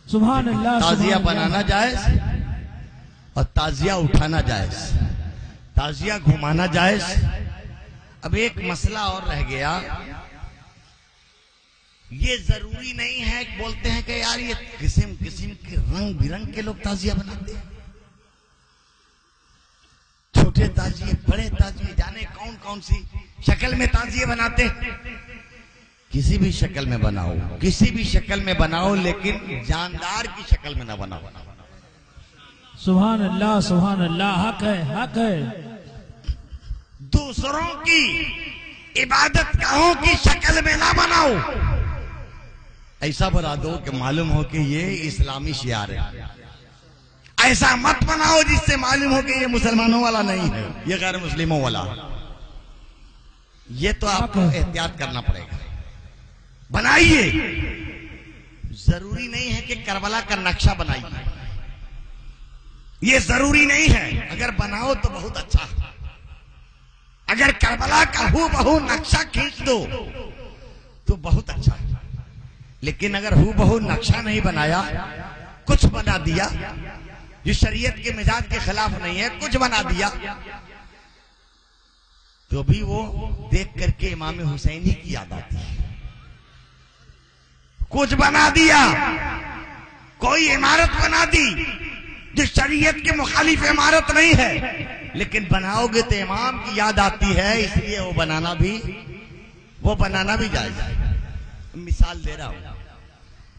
सुभान अल्लाह। ताजिया बनाना जायज और ताजिया उठाना जायज, ताजिया घुमाना जायज। अब एक मसला और रह गया, ये जरूरी नहीं है। बोलते हैं कि यार ये किस्म किस्म के रंग बिरंग के लोग ताजिया बनाते हैं, छोटे ताजिए बड़े ताजिए, जाने कौन कौन सी शक्ल में ताजिए बनाते हैं। किसी भी शक्ल में बनाओ, किसी भी शक्ल में बनाओ, लेकिन जानदार की शक्ल में ना बनाओ। सुभान अल्लाह, सुभान अल्लाह। हक है, हक है। दूसरों की इबादत गाहों की शक्ल में ना बनाओ। ऐसा बना दो कि मालूम हो कि ये इस्लामी शियार है। ऐसा मत बनाओ जिससे मालूम हो कि ये मुसलमानों वाला नहीं है, ये गैर मुस्लिमों वाला। ये तो आपको एहतियात करना पड़ेगा। बनाइए, जरूरी नहीं है कि करबला का नक्शा बनाइए, ये जरूरी नहीं है। अगर बनाओ तो बहुत अच्छा है। अगर करबला का हूबहू नक्शा खींच दो तो बहुत अच्छा है। लेकिन अगर हूबहू नक्शा नहीं बनाया, कुछ बना दिया जो शरीयत के मिजाज के खिलाफ नहीं है, कुछ बना दिया, तो भी वो देख करके इमाम हुसैन ही की याद आती है। कुछ बना दिया, कोई इमारत बना दी जो शरीयत के मुखालिफ इमारत नहीं है, लेकिन बनाओगे तो इमाम की याद आती है, इसलिए वो बनाना भी जायज है। मिसाल दे रहा हूं,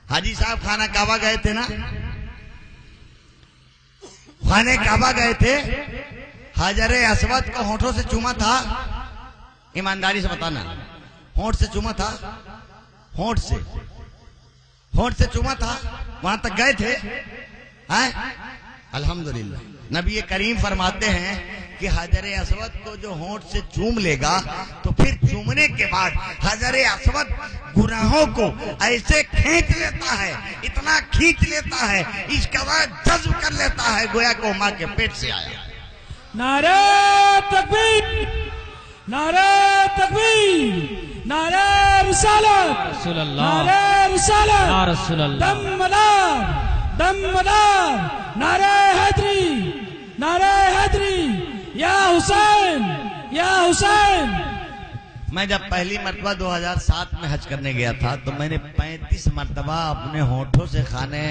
हाजी साहब खाना काबा गए थे ना, खाने काबा गए थे, हाजरे अस्वद को होठों से चूमा था। ईमानदारी से बताना, होठ से चूमा था, होठ से चूमा था, वहां तक गए थे। अल्हम्दुलिल्लाह, नबी करीम फरमाते हैं कि हजरे अस्वद को जो होठ से चूम लेगा, तो फिर चूमने के बाद हजरे अस्वद गुनाहों को ऐसे खींच लेता है, इतना खींच लेता है, इसके बाद जज्ब कर लेता है, गोया को मां के पेट से आया। नारे तकबीर, नारे तकबीर, नारे रिसालत, नारे रिसालत, दमदार, नारे हैदरी, नारे हैदरी, या हुसैन, या हुसैन। मैं जब पहली मरतबा 2007 में हज करने गया था, तो मैंने 35 मरतबा अपने होठों से खाने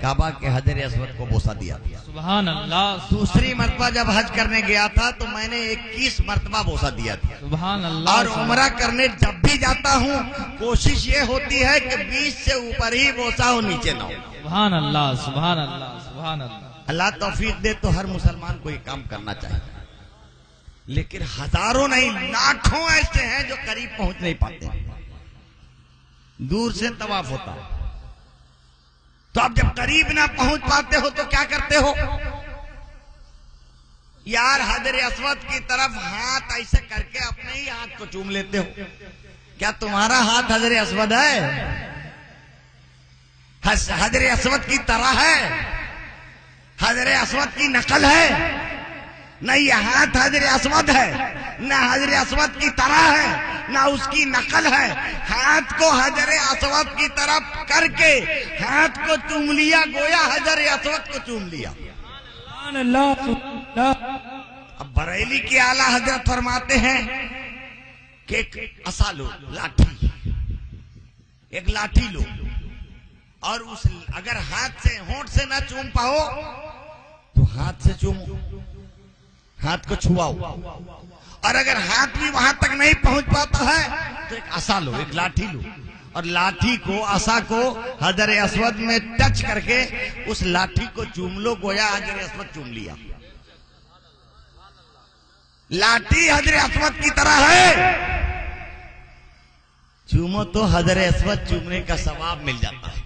काबा के हजर अस्वद को बोसा दिया था। सुभान अल्लाह। दूसरी मरतबा जब हज करने गया था, तो मैंने 21 मरतबा बोसा दिया था। सुभान अल्लाह। और उम्रा करने जब भी जाता हूँ, कोशिश ये होती है कि 20 से ऊपर ही बोसा हो, नीचे ना हो। सुभान अल्लाह, सुभान अल्लाह, सुभान अल्लाह। अल्लाह तौफीक दे तो हर मुसलमान को ये काम करना चाहिए, लेकिन हजारों नहीं, लाखों ऐसे हैं जो करीब पहुंच नहीं पाते, दूर से तवाफ होता है। तो अब जब करीब ना पहुंच पाते हो तो क्या करते हो यार? हजर अस्वद की तरफ हाथ ऐसे करके अपने ही हाथ को चूम लेते हो। क्या तुम्हारा हाथ हजर अस्वद है? हजर अस्वद की तरह है? हजर अस्वद की नकल है? न ये हाथ हजर अस्वद है, न हजर अस्वद की तरह है, न उसकी नकल है। हाथ को हजर अस्वद की तरफ करके हाथ को चूम लिया, गोया हजर अस्वद को चूम लिया। अब बरेली के आला हजरत फरमाते हैं कि एक असा लो, लाठी, एक लाठी लो, और उस अगर हाथ से होंठ से ना चूम पाओ तो हाथ से चूमो, हाथ को छुआओ। और अगर हाथ भी वहां तक नहीं पहुंच पाता है तो एक असा लो, एक लाठी लो, और लाठी को, असा को हजर अस्वद में टच करके उस लाठी को चूम लो, गोया हजर अस्वद चूम लिया। लाठी हजर अस्वद की तरह है, चूमो तो हजर अस्वद चूमने का सवाब मिल जाता है।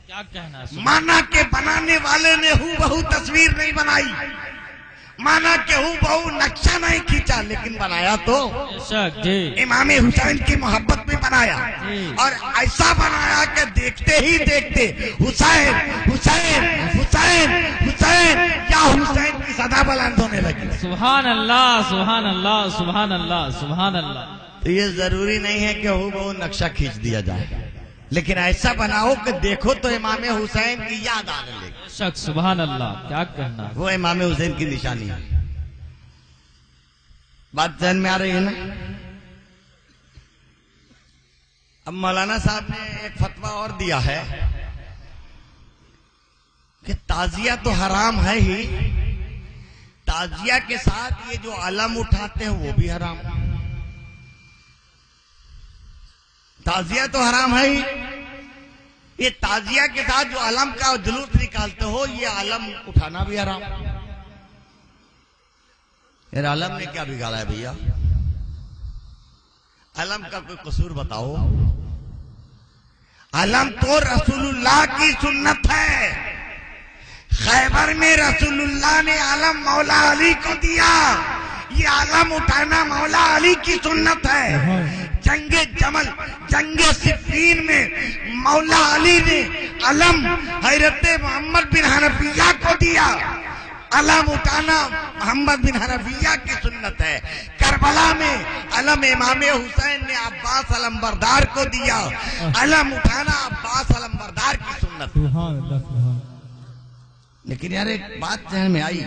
क्या कहना? माना के बनाने वाले ने हूबहू तस्वीर नहीं बनाई, माना के हूबहू नक्शा नहीं खींचा, लेकिन बनाया तो इमाम हुसैन की मोहब्बत में बनाया। और ऐसा बनाया कि देखते ही देखते हुसैन हुसैन हुसैन हुसैन या हुसैन की सदा बुलंद होने लगी। सुभान अल्लाह, सुभान अल्लाह, सुभान अल्लाह, सुभान अल्लाह। तो ये जरूरी नहीं है कि हूबहू नक्शा खींच दिया जाए, लेकिन ऐसा बनाओ कि देखो तो इमाम हुसैन की याद आने लगे। शक सुभान अल्लाह, क्या कहना। वो इमाम हुसैन की निशानी है। बात ध्यान में आ रही है ना। अब मौलाना साहब ने एक फतवा और दिया है कि ताजिया तो हराम है ही, ताजिया के साथ ये जो अलम उठाते हैं वो भी हराम। ताजिया तो हराम है ही, ये ताजिया के साथ जो अलम का जुलूस निकालते हो ये अलम उठाना भी हराम। यार अलम ने क्या बिगाड़ा है भैया? अलम का कोई कसूर बताओ। अलम तो रसूलुल्लाह की सुन्नत है। खैबर में रसूलुल्लाह ने अलम मौला अली को दिया। ये अलम उठाना मौला अली की सुन्नत है। जंगे जमल, जंगे सिफ़ीन में मौला अली ने अलम हजरत मोहम्मद बिन हनफिया को दिया। अलम उठाना मोहम्मद बिन हनफिया की सुन्नत है। करबला में अलम इमाम हुसैन ने अब्बास अलमबरदार को दिया। अलम उठाना अब्बास अलमबरदार की सुन्नत है। लेकिन यार एक बात ध्यान में आई,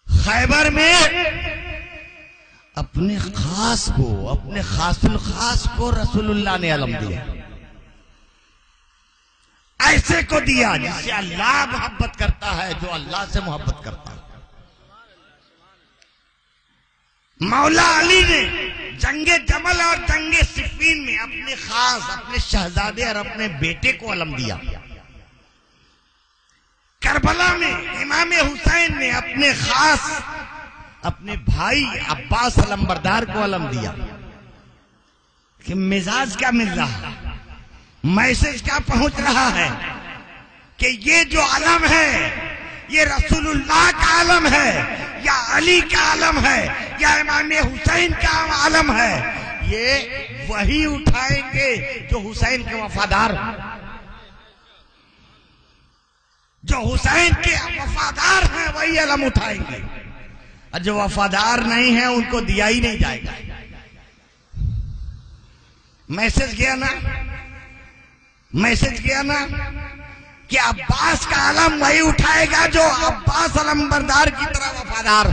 खैबर में अपने खास को, अपने खासुल खास को रसूलुल्लाह ने अलम दिया। ऐसे को दिया जिससे अल्लाह मोहब्बत करता है, जो अल्लाह से मोहब्बत करता है। मौला अली ने जंगे जमल और जंगे सिफ़ीन में अपने खास, अपने शहजादे और अपने बेटे को अलम दिया। करबला में इमाम हुसैन ने अपने खास, अपने भाई अब्बास अलमबरदार को अलम दिया। कि मिजाज क्या मिल रहा है, मैसेज क्या पहुंच रहा है कि ये जो अलम है ये रसूलुल्लाह का अलम है या अली का अलम है या इमाम हुसैन का अलम है। ये वही उठाएंगे जो हुसैन के वफादार, जो हुसैन के वफादार हैं वही अलम उठाएंगे, और जो वफादार नहीं है उनको दिया ही नहीं जाएगा। मैसेज गया ना, मैसेज गया ना कि अब्बास का अलम वही उठाएगा जो अब्बास अलमबरदार की तरह वफादार।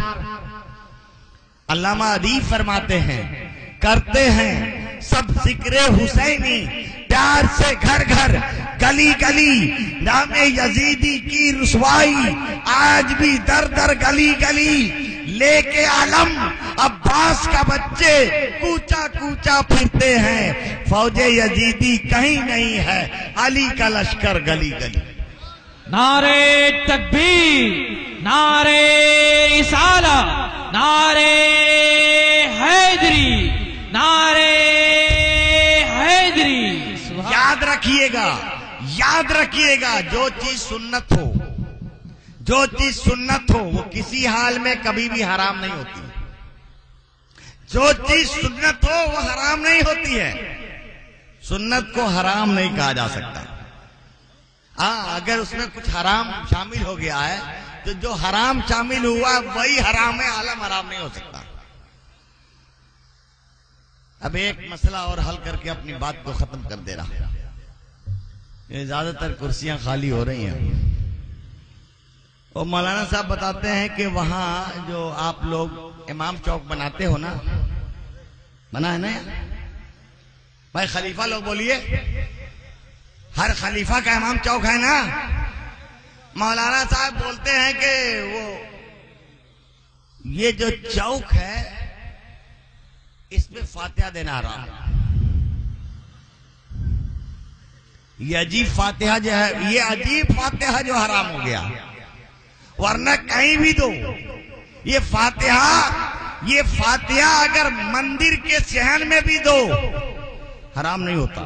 अल्लामा अदीब फरमाते हैं, करते हैं सब जिक्र हुसैनी प्यार से घर घर, गली गली नामे यजीदी की रुसवाई, आज भी दर दर गली गली लेके आलम अब्बास का बच्चे कूचा कूचा फिरते हैं। फौजे यजीदी कहीं नहीं है, अली का लश्कर गली गली। नारे तकबीर, नारे रिसाला, नारे हैदरी, नारे हैदरी। याद रखिएगा, याद रखिएगा, जो चीज सुन्नत हो, जो चीज सुन्नत हो वो किसी हाल में कभी भी हराम नहीं होती। जो चीज सुन्नत हो वो हराम नहीं होती है। सुन्नत को हराम नहीं कहा जा सकता। हाँ, अगर उसमें कुछ हराम शामिल हो गया है तो जो हराम शामिल हुआ वही हराम है, आलम हराम नहीं हो सकता। अब एक मसला और हल करके अपनी बात को खत्म कर दे रहा हूं। ये ज्यादातर कुर्सियां खाली हो रही हैं। और मौलाना साहब बताते हैं कि वहां जो आप लोग इमाम चौक बनाते हो ना, बना है ना भाई? खलीफा लोग बोलिए, हर खलीफा का इमाम चौक है ना? मौलाना साहब बोलते हैं कि वो ये जो चौक है इसमें फातिहा देना हराम। ये अजीब फातिहा जो है, ये अजीब फातिहा जो हराम हो गया, वरना कहीं भी दो ये फातिहा अगर मंदिर के सहन में भी दो हराम नहीं होता।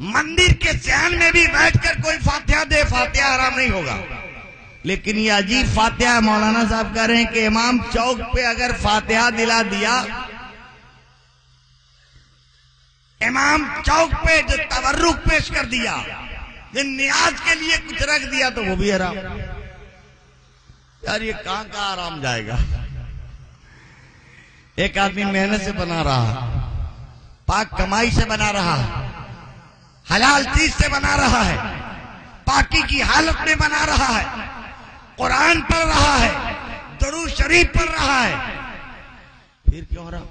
मंदिर के सहन में भी बैठकर कोई फातिहा दे, फातिहा हराम नहीं होगा। लेकिन ये अजीब फातिहा मौलाना साहब कह रहे हैं कि इमाम चौक पे अगर फातिहा दिला दिया, इमाम चौक पे जो तबर्रुक पेश कर दिया, जो नियाज के लिए कुछ रख दिया, तो वो भी हराम। यार ये कहां का आराम जाएगा? एक आदमी मेहनत से बना रहा है, पाक कमाई से बना रहा है, हलाल चीज से बना रहा है, पाकी की हालत में बना रहा है, कुरान पढ़ रहा है, दरूद शरीफ पढ़ रहा है, फिर क्यों रहा?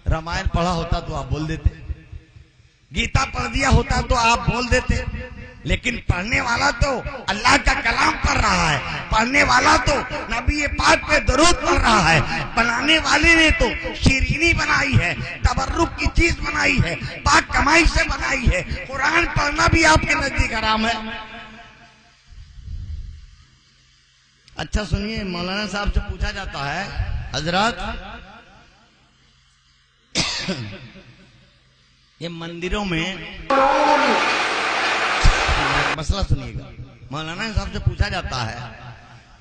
रामायण पढ़ा होता तो आप बोल देते, गीता पढ़ दिया होता तो आप बोल देते, लेकिन पढ़ने वाला तो अल्लाह का कलाम पढ़ रहा है, पढ़ने वाला तो नबी पाक पे दरूद पढ़ रहा है, बनाने वाले ने तो शीरीनी बनाई है, तबर्रुक की चीज बनाई है, पाक कमाई से बनाई है। कुरान पढ़ना भी आपके नजदीक हराम है। अच्छा सुनिए, मौलाना साहब से पूछा जाता है, हजरत ये मंदिरों में, मसला सुनिएगा, मौलाना साहब से पूछा जाता है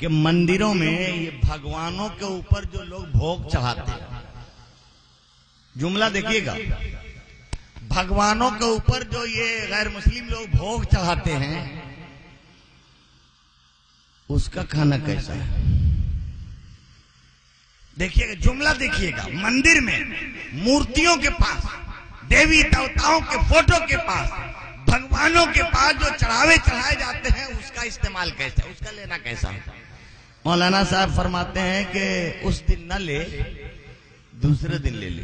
कि मंदिरों में ये भगवानों के ऊपर जो लोग भोग चढ़ाते हैं, जुमला देखिएगा, भगवानों के ऊपर जो ये गैर मुस्लिम लोग भोग चढ़ाते हैं, उसका खाना कैसा है? देखिएगा, जुमला देखिएगा, मंदिर में मूर्तियों के पास, देवी देवताओं के फोटो के पास, भगवानों के पास जो चढ़ावे चढ़ाए जाते हैं, उसका इस्तेमाल कैसा है, उसका लेना कैसा है? मौलाना साहब फरमाते हैं कि उस दिन न ले, दूसरे दिन ले ले।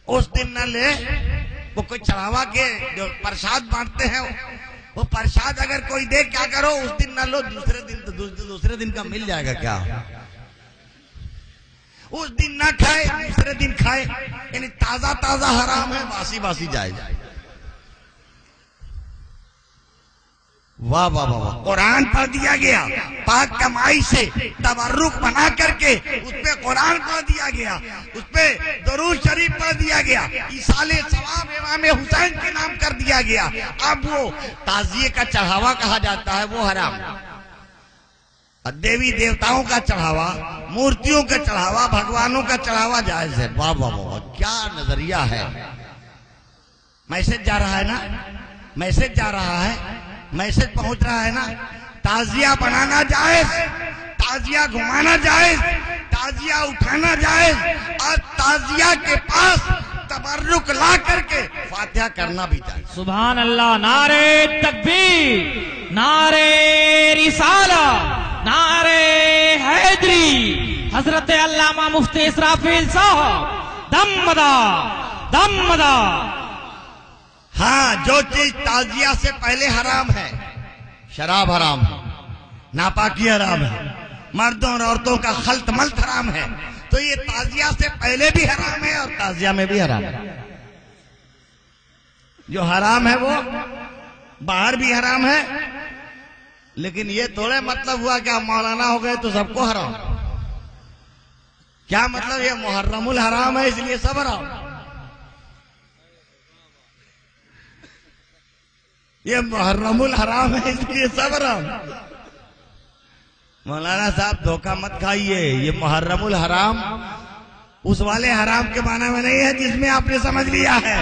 उस दिन न ले, वो कोई चढ़ावा के जो प्रसाद बांटते हैं, वो प्रसाद अगर कोई दे, क्या करो, उस दिन न लो, दूसरे दिन तो दूसरे दिन का मिल जाएगा क्या? उस दिन ना खाए, दूसरे दिन खाए, यानी ताजा ताजा हराम है, बासी बासी जाए। वाह वाह वाह, कुरान पढ़ दिया गया, पाक कमाई से तबर्रुक बना करके उस पे कुरान पढ़ दिया गया, उस पे दरूद शरीफ पढ़ दिया गया, इसाले सवाब इमाम हुसैन के नाम कर दिया गया। अब वो ताजिए का चढ़ावा कहा जाता है, वो हराम। देवी देवताओं का चढ़ावा, मूर्तियों का चढ़ावा, भगवानों का चढ़ावा जायज है। वाह वाह वाह, क्या नजरिया है। मैसेज जा रहा है ना, मैसेज जा रहा है, मैसेज पहुंच रहा है ना। ताजिया बनाना जायज, ताजिया घुमाना जायज, ताजिया उठाना जायज, और ताजिया के पास तबर्रुक ला करके फातिहा करना भी चाहिए। सुभान अल्लाह। नारे तकबीर, नारे रिसाला, नारे हैदरी, हजरत अल्लामा मुफ्ती इसराफिल साहब, दमदा दमदा। हाँ, जो चीज ताजिया से पहले हराम है, शराब हराम है, नापाकी हराम है, मर्दों और औरतों का खल्त मल्त हराम है, तो ये ताजिया से पहले भी हराम है और ताजिया में भी हराम है। जो हराम है वो बाहर भी हराम है, लेकिन ये थोड़े मतलब हुआ कि आप मौलाना हो गए तो सबको हराम। क्या मतलब? ये मुहर्रमुल हराम है इसलिए सब हराम। ये मुहर्रमुल हराम है इसलिए सब हराम। मौलाना साहब धोखा मत खाइए, ये मुहर्रमुल हराम उस वाले हराम के माने में नहीं है जिसमें आपने समझ लिया है।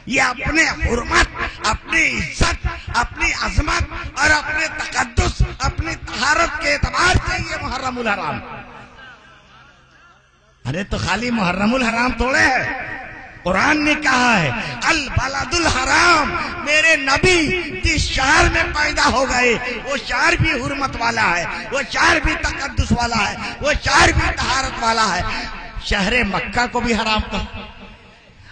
ये अपने हुर्मत, अपनी इज्जत, अपनी अजमत और अपने तकद्दुस, अपनी तहारत के एतबार से ये मुहर्रमुल हराम। अरे तो खाली मुहर्रमुल हराम थोड़े है, कुरान ने कहा है अल बलदुल हराम, मेरे नबी जिस शहर में पैदा हो गए वो शहर भी हुर्मत वाला है, वो शहर भी तकद्दुस वाला है, वो शहर भी तहारत वाला है। शहर मक्का को भी हराम कहा।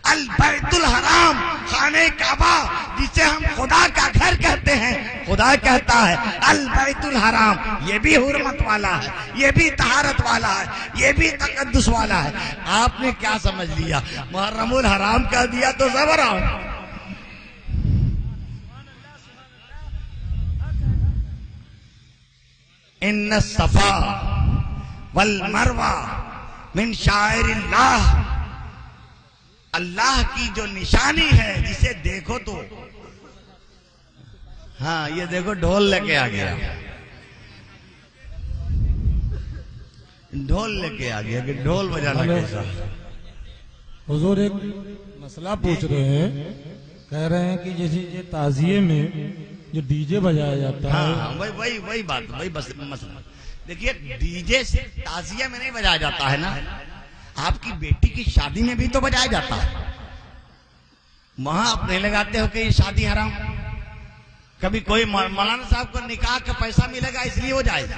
अल बैतुल हराम, खाने काबा जिसे हम खुदा का घर कहते हैं, खुदा कहता है अल बैतुल हराम, ये भी हुर्मत वाला है, ये भी तहारत वाला है, ये भी तकद्दुस वाला है। आपने क्या समझ लिया? मुहर्रमुल हराम कह दिया तो सब हराम। इन्न सफा वल मरवा मिन शाइरिल्लाह, अल्लाह की जो निशानी है जिसे देखो तो। हाँ, ये देखो ढोल लेके आ गया, ढोल लेके आ गया कि ढोल बजाना कैसा। हुजूर एक मसला पूछ रहे हैं, कह रहे हैं कि जैसे ये ताजिए में जो डीजे बजाया जाता है। हाँ, वही बात, वही बस मसला। देखिए डीजे से ताजिया में नहीं बजाया जाता है ना, आपकी बेटी की शादी में भी तो बजाया जाता है। वहां आप नहीं लगाते हो कि ये शादी हराम। कभी कोई मौलाना साहब को निकाह का पैसा मिलेगा इसलिए वो जाएगा।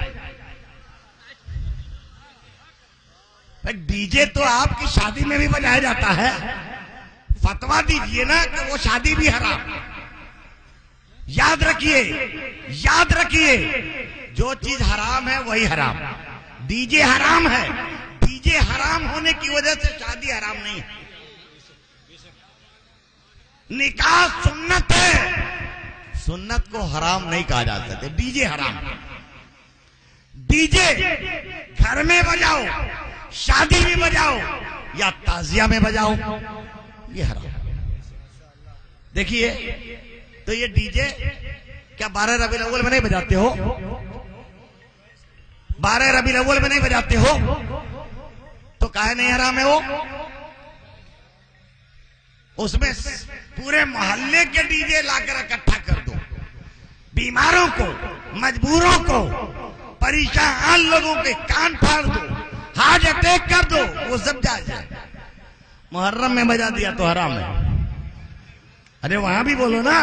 डीजे तो आपकी शादी में भी बजाया जाता है। फतवा दीजिए ना कि वो शादी भी हराम। याद रखिए, याद रखिए, जो चीज हराम है वही हराम। डीजे हराम है, डीजे हराम होने की वजह से शादी हराम नहीं है। निकाह सुन्नत है, सुन्नत को हराम नहीं कहा जा सकता। डीजे हराम। डीजे घर में बजाओ, शादी में बजाओ या ताजिया में बजाओ, ये हराम। देखिए तो ये डीजे क्या 12 रबीउल अव्वल में नहीं बजाते हो? 12 रबीउल अव्वल में नहीं बजाते हो तो काहे नहीं हराम है वो? उसमें पूरे मोहल्ले के डीजे लाकर इकट्ठा कर दो, बीमारों को, मजबूरों को, परेशान लोगों के कान फाड़ दो, हार्ट अटैक कर दो, वो सब जायज है। मुहर्रम में बजा दिया तो हराम है। अरे वहां भी बोलो ना,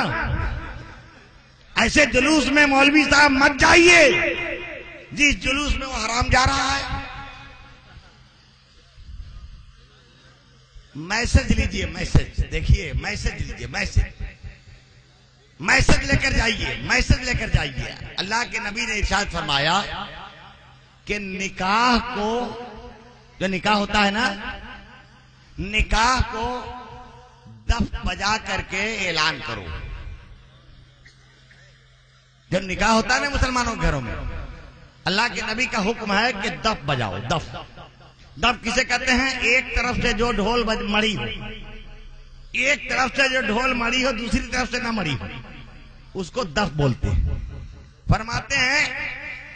ऐसे जुलूस में मौलवी साहब मत जाइए जिस जुलूस में वो हराम जा रहा है। मैसेज लीजिए, मैसेज देखिए, मैसेज लीजिए, मैसेज लेकर जाइए, मैसेज लेकर जाइए। अल्लाह के नबी ने इरशाद फरमाया कि निकाह को, जो निकाह होता है ना, निकाह को दफ बजा करके ऐलान करो। जब निकाह होता है ना मुसलमानों के घरों में, अल्लाह के नबी का हुक्म है कि दफ बजाओ। दफ, दफ किसे कहते हैं? एक तरफ से जो ढोल मड़ी हो, एक तरफ से जो ढोल मड़ी हो, दूसरी तरफ से ना मड़ी हो, उसको दफ बोलते हैं। फरमाते हैं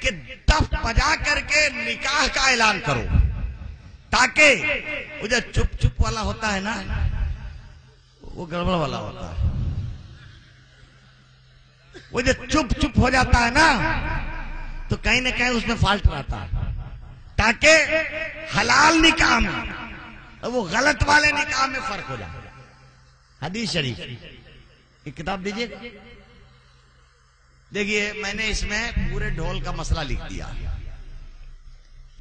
कि दफ बजा करके निकाह का ऐलान करो, ताकि वो जो चुप चुप वाला होता है ना, वो गड़बड़ वाला होता है। वो जो चुप चुप हो जाता है ना, तो कहीं ना कहीं उसमें फॉल्ट रहता है। ताकि हलाल निकाह में और वो गलत वाले निकाह में फर्क हो जाए। हदीस शरीफ, एक किताब दीजिए। देखिए मैंने इसमें पूरे ढोल का मसला लिख दिया,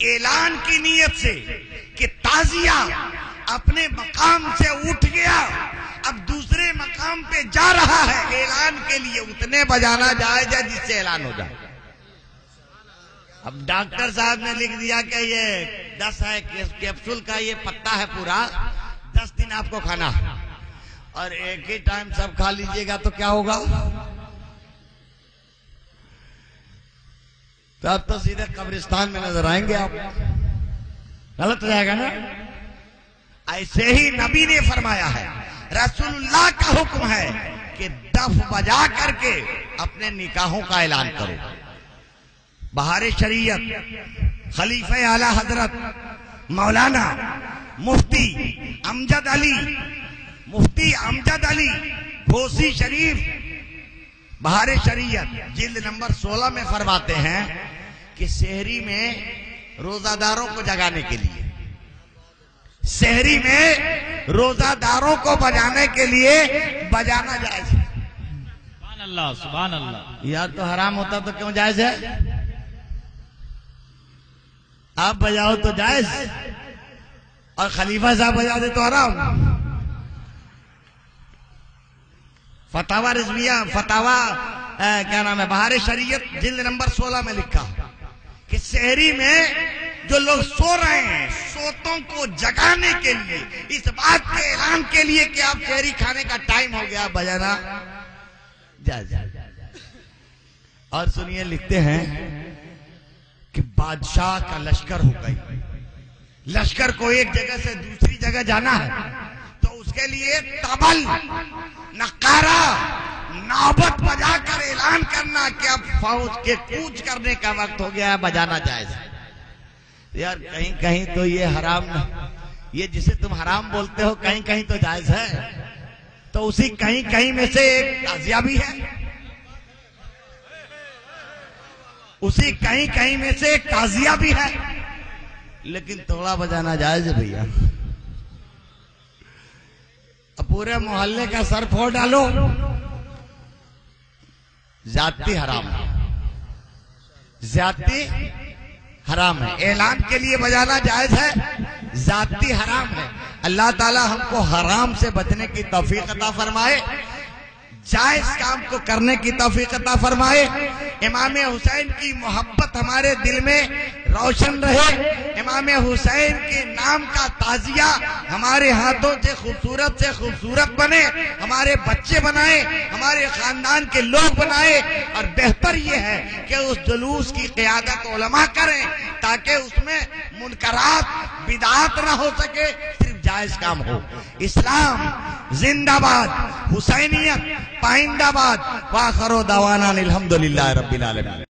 ऐलान की नीयत से कि ताजिया अपने मकाम से उठ गया, अब दूसरे मकाम पे जा रहा है, ऐलान के लिए उतने बजाना जायज है जिससे ऐलान हो जाए। अब डॉक्टर साहब ने लिख दिया कि ये 10 है कैप्सूल का, ये पत्ता है पूरा, 10 दिन आपको खाना है, और एक ही टाइम सब खा लीजिएगा तो क्या होगा? तो अब तो सीधे कब्रिस्तान में नजर आएंगे आप, गलत हो जाएगा ना। ऐसे ही नबी ने फरमाया है, रसूलुल्लाह का हुक्म है कि दफ बजा करके अपने निकाहों का ऐलान करो। बहार शरीयत खलीफे आला हजरत मौलाना मुफ्ती अमजद अली घोसी शरीफ बहार शरीयत जिल्द नंबर 16 में फरमाते हैं कि शहरी में रोजादारों को जगाने के लिए, शहरी में रोजादारों को बजाने के लिए बजाना जायज है। सुभान अल्लाह, सुभान अल्लाह। यार तो हराम होता तो क्यों जायज है? आप बजाओ तो जायज, और खलीफा साहब बजा दे तो हराम। फतावा रिजविया, फतावा क्या नाम है, बहार शरीयत जिल्द नंबर 16 में लिखा कि शहरी में जो लोग सो रहे हैं, सोतों को जगाने के लिए, इस बात के ऐलान के लिए कि आप शहरी खाने का टाइम हो गया, बजाना जायज। और सुनिए, लिखते हैं कि बादशाह का लश्कर हो गई, लश्कर को एक जगह से दूसरी जगह जाना है, तो उसके लिए तबल, नकारा, नौबत बजाकर ऐलान करना कि अब फौज के कूच करने का वक्त हो गया है, बजाना जायज है। यार कहीं कहीं तो ये हराम, ये जिसे तुम हराम बोलते हो कहीं कहीं तो जायज है, तो उसी कहीं कहीं में से एक ताजिया भी है, उसी कहीं कहीं में से ताजिया भी है, लेकिन तोड़ा बजाना जायज है भैया। अब पूरे मोहल्ले का सर फोड़ डालो, ज्यादती हराम है, ज्यादती हराम है। ऐलान के लिए बजाना जायज है, ज्यादती हराम है। अल्लाह ताला हमको हराम से बचने की तौफीक अता फरमाए, जायज काम को करने की तौफीक अता फरमाए। इमाम हुसैन की मोहब्बत हमारे दिल में रोशन रहे। इमाम हुसैन के नाम का ताजिया हमारे हाथों से खूबसूरत बने, हमारे बच्चे बनाए, हमारे खानदान के लोग बनाए। और बेहतर ये है कि उस जुलूस की क़ियादत उलमा करें, ताकि उसमें मुनकरात बिदात ना हो सके, सिर्फ जायज काम हो। इस्लाम जिंदाबाद, हुसैनियत पाइंदाबाद। वाखरो दवाना अल्हम्दुलिल्लाह रब्बिल आलमीन।